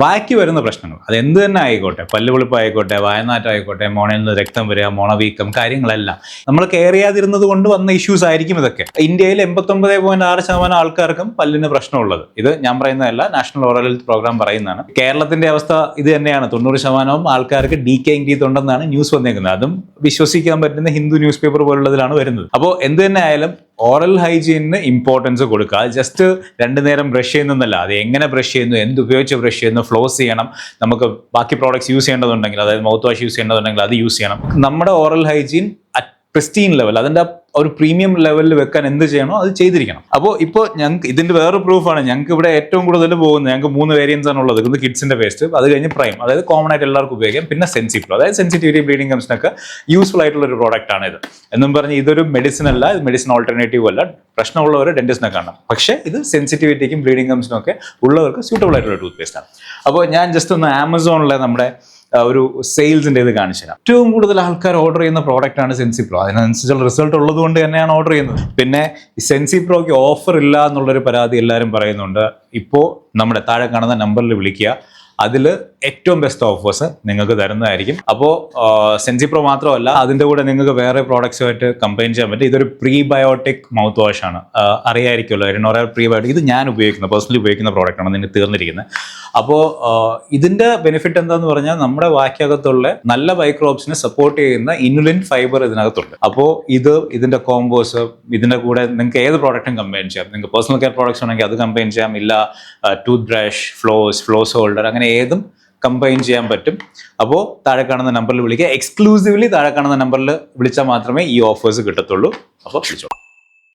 വായ്ക്ക് വരുന്ന പ്രശ്നങ്ങൾ അത് എന്ത് തന്നെ ആയിക്കോട്ടെ, പല്ലുപൊളിപ്പ് ആയിക്കോട്ടെ, വായനാറ്റം ആയിക്കോട്ടെ, മോണയിൽ നിന്ന് രക്തം വരിക, മോണവീക്കം, കാര്യങ്ങളെല്ലാം നമ്മൾ കെയർ ചെയ്യാതിരുന്നത് കൊണ്ട് വന്ന ഇഷ്യൂസ് ആയിരിക്കും ഇതൊക്കെ. ഇന്ത്യയിൽ 89.6% ആൾക്കാർക്കും പല്ലിന് പ്രശ്നമുള്ളത്. ഇത് ഞാൻ പറയുന്നതല്ല, നാഷണൽ ഓറൽ ഹെൽത്ത് പ്രോഗ്രാം പറയുന്നതാണ്. കേരളത്തിന്റെ അവസ്ഥ ഇത് തന്നെയാണ്. 90% ആൾക്കാർക്ക് ഡീക്കേയിങ് ടീത്ത് ഉണ്ടെന്നാണ് ന്യൂസ് വന്നേക്കുന്നത്. അതും വിശ്വസിക്കാൻ പറ്റുന്ന ഹിന്ദു ന്യൂസ് പേപ്പർ പോലുള്ളതിലാണ് വരുന്നത്. അപ്പോൾ എന്ത് തന്നെ ആയാലും ഓറൽ ഹൈജീനിന് ഇമ്പോർട്ടൻസ് കൊടുക്കുക. ജസ്റ്റ് 2 നേരം ബ്രഷ് ചെയ്യുന്നതല്ല, അത് എങ്ങനെ ബ്രഷ് ചെയ്യുന്നു, എന്ത് ഉപയോഗിച്ച് ബ്രഷ് ചെയ്യുന്നു, ഫ്ലോസ് ചെയ്യണം. നമുക്ക് ബാക്കി പ്രോഡക്ട്സ് യൂസ് ചെയ്യേണ്ടതുണ്ടെങ്കിൽ, അതായത് മൗത്ത് വാഷ് യൂസ് ചെയ്യേണ്ടതുണ്ടെങ്കിൽ അത് യൂസ് ചെയ്യണം. നമ്മുടെ oral hygiene at pristine level, അതിൻ്റെ ഒരു പ്രീമിയം ലെവലിൽ വെക്കാൻ എന്ത് ചെയ്യണോ അത് ചെയ്തിരിക്കണം. അപ്പോൾ ഇപ്പോൾ ഞങ്ങൾക്ക് ഇതിന്റെ വേറൊരു പ്രൂഫാണ്. ഞങ്ങൾക്ക് ഇവിടെ ഏറ്റവും കൂടുതൽ പോകുന്നത്, ഞങ്ങൾക്ക് 3 വേരിയൻസ് ആണ് ഉള്ളത്. ഇത് കിഡ്സിന്റെ പേസ്റ്റ്, അത് കഴിഞ്ഞ് പ്രൈം, അതായത് കോമൺ ആയിട്ട് എല്ലാവർക്കും ഉപയോഗിക്കാം, പിന്നെ സെൻസിപ്രോ, അതായത് സെൻസിറ്റിവിറ്റി ബ്ലീഡിംഗ് ഗംസിനൊക്കെ യൂസ്ഫുൾ ആയിട്ടുള്ള ഒരു പ്രോഡക്റ്റ് ആണ് ഇത്. എന്നും പറഞ്ഞ് ഇതൊരു മെഡിസിൻ അല്ല, ഇത് മെഡിസിൻ ഓൾട്ടർനേറ്റീവ് അല്ല. പ്രശ്നമുള്ളവർ ഡെന്റിസ്റ്റിനെ കാണണം. പക്ഷേ ഇത് സെൻസിറ്റിവിറ്റിക്കും ബ്ലീഡിംഗ് ഗംസിനും ഒക്കെ ഉള്ളവർക്ക് സ്യൂട്ടബിൾ ആയിട്ടുള്ള ടൂത്ത് പേസ്റ്റ് ആണ്. അപ്പോൾ ഞാൻ ജസ്റ്റ് ഒന്ന് ആമസോണിലെ നമ്മുടെ ഒരു സെയിൽസിന്റെ ഇത് കാണിച്ചു തരാം. ഏറ്റവും കൂടുതൽ ആൾക്കാർ ഓർഡർ ചെയ്യുന്ന പ്രോഡക്റ്റ് ആണ് സെൻസിപ്രോ. അതിനനുസരിച്ചുള്ള റിസൾട്ട് ഉള്ളത് കൊണ്ട് തന്നെയാണ് ഓർഡർ ചെയ്യുന്നത്. പിന്നെ സെൻസിപ്രോയ്ക്ക് ഓഫർ ഇല്ല എന്നുള്ളൊരു പരാതി എല്ലാവരും പറയുന്നുണ്ട്. ഇപ്പോൾ നമ്മുടെ താഴെ കാണുന്ന നമ്പറിൽ വിളിക്കുക, അതിൽ ഏറ്റവും ബെസ്റ്റ് ഓഫേഴ്സ് നിങ്ങൾക്ക് തരുന്നതായിരിക്കും. അപ്പോൾ സെൻസിപ്രോ മാത്രമല്ല, അതിൻ്റെ കൂടെ നിങ്ങൾക്ക് വേറെ പ്രോഡക്ട്സുമായിട്ട് കമ്പൈൻ ചെയ്യാൻ പറ്റും. ഇതൊരു പ്രീബയോട്ടിക് മൗത്ത് വാഷ് ആണ്, അറിയായിരിക്കുമല്ലോ, എരിനോറ പ്രീബയോട്ടിക്. ഇത് ഞാൻ പേഴ്സണലി ഉപയോഗിക്കുന്ന പ്രോഡക്റ്റാണ്, ഇതിന് തീർന്നിരിക്കുന്നത്. അപ്പോൾ ഇതിൻ്റെ ബെനിഫിറ്റ് എന്താന്ന് പറഞ്ഞാൽ, നമ്മുടെ വായ്ക്കകത്തുള്ള നല്ല മൈക്രോബ്സിനെ സപ്പോർട്ട് ചെയ്യുന്ന ഇനുലിൻ ഫൈബർ ഇതിനകത്തുണ്ട്. അപ്പോൾ ഇതിൻ്റെ കോമ്പോസ്, ഇതിൻ്റെ കൂടെ നിങ്ങൾക്ക് ഏത് പ്രോഡക്റ്റും കമ്പൈൻ ചെയ്യാം. നിങ്ങൾക്ക് പേഴ്സണൽ കെയർ പ്രോഡക്ട്സ് ആണെങ്കിൽ അത് കമ്പൈൻ ചെയ്യാം, ഇല്ല ടൂത്ത് ബ്രഷ്, ഫ്ലോസ് ഹോൾഡർ, അങ്ങനെ ഏതും കമ്പൈൻ ചെയ്യാൻ പറ്റും. അപ്പോൾ താഴെ കാണുന്ന നമ്പറിൽ വിളിക്കുക. എക്സ്ക്ലൂസീവ്ലി താഴെ കാണുന്ന നമ്പറിൽ വിളിച്ചാൽ മാത്രമേ ഈ ഓഫേഴ്സ് കിട്ടത്തുള്ളൂ. അപ്പോൾ വിളിച്ചോ.